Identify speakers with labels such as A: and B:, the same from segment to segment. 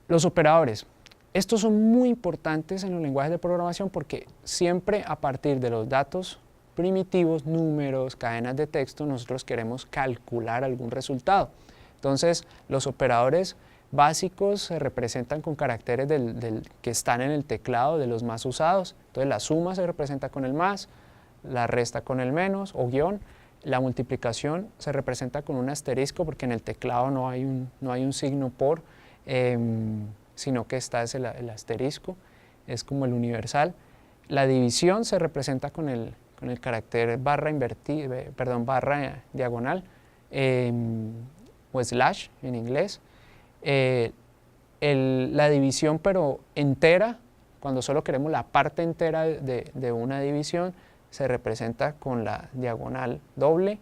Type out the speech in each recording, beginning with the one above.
A: Los operadores. Estos son muy importantes en los lenguajes de programación porque siempre a partir de los datos primitivos, números, cadenas de texto, nosotros queremos calcular algún resultado. Entonces, los operadores básicos se representan con caracteres que están en el teclado, de los más usados. Entonces, la suma se representa con el más, la resta con el menos o guión. La multiplicación se representa con un asterisco porque en el teclado no hay un signo por, sino que está el asterisco, es como el universal. La división se representa con el carácter barra diagonal o slash en inglés. La división pero entera, cuando solo queremos la parte entera de una división, se representa con la diagonal doble.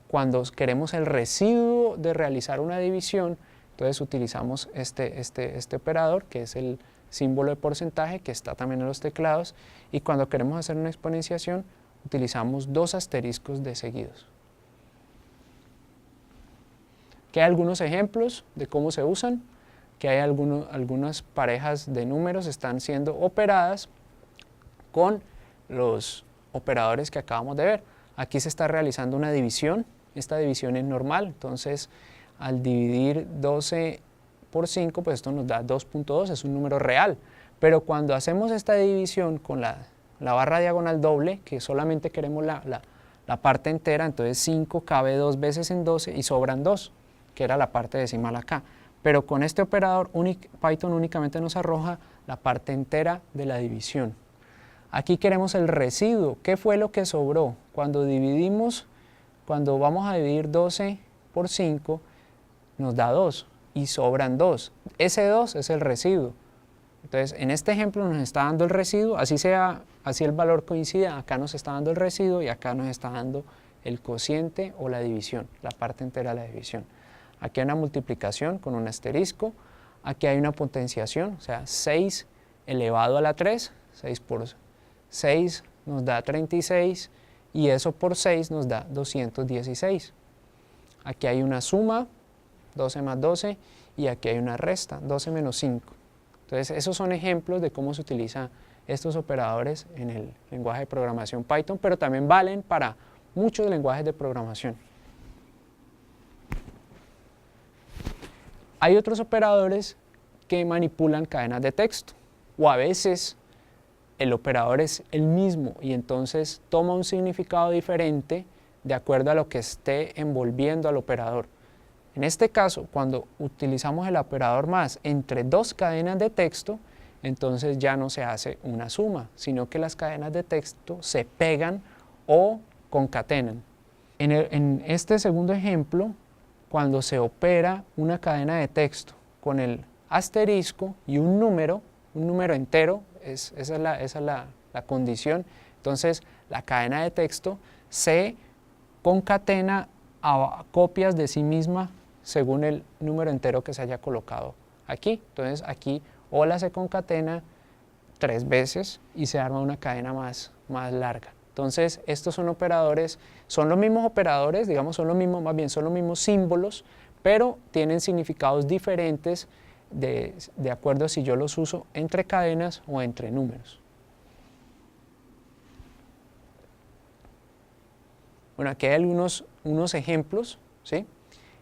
A: Cuando queremos el residuo de realizar una división, entonces utilizamos este operador, que es el símbolo de porcentaje, que está también en los teclados, y cuando queremos hacer una exponenciación, utilizamos dos asteriscos de seguidos. Aquí hay algunos ejemplos de cómo se usan, que hay algunas parejas de números están siendo operadas con los operadores que acabamos de ver. Aquí se está realizando una división, esta división es normal, entonces al dividir 12 por 5, pues esto nos da 2.2, es un número real, pero cuando hacemos esta división con la barra diagonal doble, que solamente queremos la parte entera, entonces 5 cabe dos veces en 12 y sobran 2, que era la parte decimal acá. Pero con este operador Python únicamente nos arroja la parte entera de la división. Aquí queremos el residuo. ¿Qué fue lo que sobró? Cuando vamos a dividir 12 por 5, nos da 2 y sobran 2. Ese 2 es el residuo. Entonces, en este ejemplo nos está dando el residuo, así el valor coincide, acá nos está dando el residuo y acá nos está dando el cociente o la división, la parte entera de la división. Aquí hay una multiplicación con un asterisco, aquí hay una potenciación, o sea, 6 elevado a la 3, 6 por 6 nos da 36 y eso por 6 nos da 216. Aquí hay una suma, 12 más 12, y aquí hay una resta, 12 menos 5. Entonces, esos son ejemplos de cómo se utilizan estos operadores en el lenguaje de programación Python, pero también valen para muchos lenguajes de programación. Hay otros operadores que manipulan cadenas de texto, o a veces el operador es el mismo y entonces toma un significado diferente de acuerdo a lo que esté envolviendo al operador. En este caso, cuando utilizamos el operador más entre dos cadenas de texto, entonces ya no se hace una suma, sino que las cadenas de texto se pegan o concatenan. En este segundo ejemplo, cuando se opera una cadena de texto con el asterisco y un número entero, esa es la condición, entonces la cadena de texto se concatena a copias de sí misma según el número entero que se haya colocado aquí. Entonces aquí hola se concatena 3 veces y se arma una cadena más larga. Entonces estos son operadores, son los mismos operadores, digamos son los mismos símbolos, pero tienen significados diferentes de acuerdo a si yo los uso entre cadenas o entre números. Bueno, aquí hay unos ejemplos, ¿sí?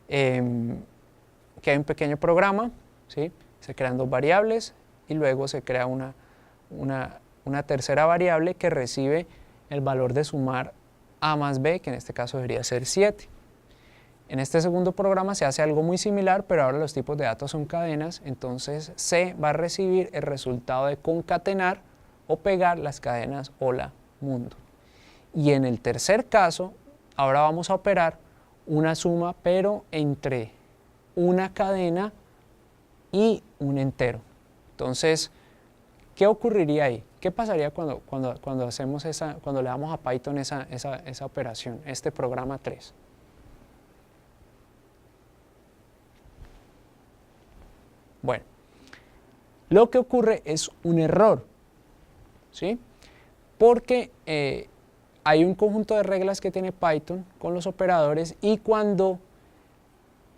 A: Que hay un pequeño programa, ¿sí? Se crean dos variables y luego se crea una tercera variable que recibe el valor de sumar a más b, que en este caso debería ser 7. En este segundo programa se hace algo muy similar, pero ahora los tipos de datos son cadenas, entonces C va a recibir el resultado de concatenar o pegar las cadenas hola mundo. Y en el tercer caso, ahora vamos a operar una suma, pero entre una cadena y un entero. Entonces, ¿qué ocurriría ahí? ¿Qué pasaría cuando le damos a Python esa operación, este programa 3? Bueno, lo que ocurre es un error, ¿sí? Porque hay un conjunto de reglas que tiene Python con los operadores y cuando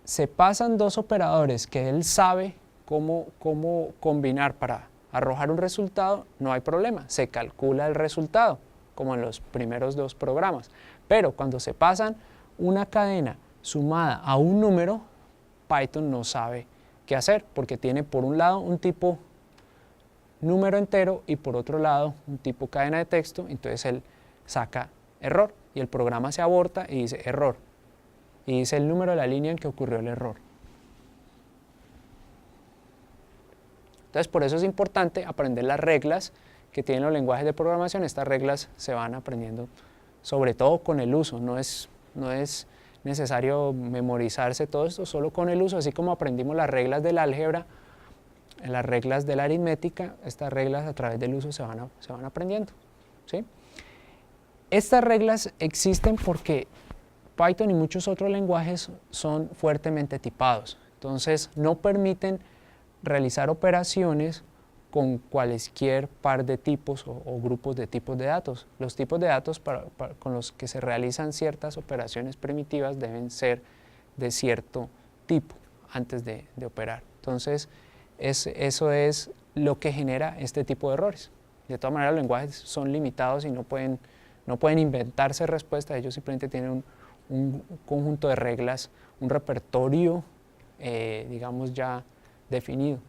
A: se pasan dos operadores que él sabe cómo combinar para arrojar un resultado, no hay problema, se calcula el resultado, como en los primeros dos programas. Pero cuando se pasan una cadena sumada a un número, Python no sabe qué hacer, porque tiene por un lado un tipo número entero y por otro lado un tipo cadena de texto, entonces él saca error y el programa se aborta y dice error, y dice el número de la línea en que ocurrió el error. Entonces por eso es importante aprender las reglas que tienen los lenguajes de programación. Estas reglas se van aprendiendo sobre todo con el uso, no es necesario memorizarse todo esto, solo con el uso, así como aprendimos las reglas del álgebra, las reglas de la aritmética, estas reglas a través del uso se van aprendiendo, ¿sí? Estas reglas existen porque Python y muchos otros lenguajes son fuertemente tipados, entonces no permiten realizar operaciones con cualesquier par de tipos o grupos de tipos de datos. Los tipos de datos con los que se realizan ciertas operaciones primitivas deben ser de cierto tipo antes de operar. Entonces, eso es lo que genera este tipo de errores. De todas maneras, los lenguajes son limitados y no pueden inventarse respuestas, ellos simplemente tienen un conjunto de reglas, un repertorio, digamos, ya definido.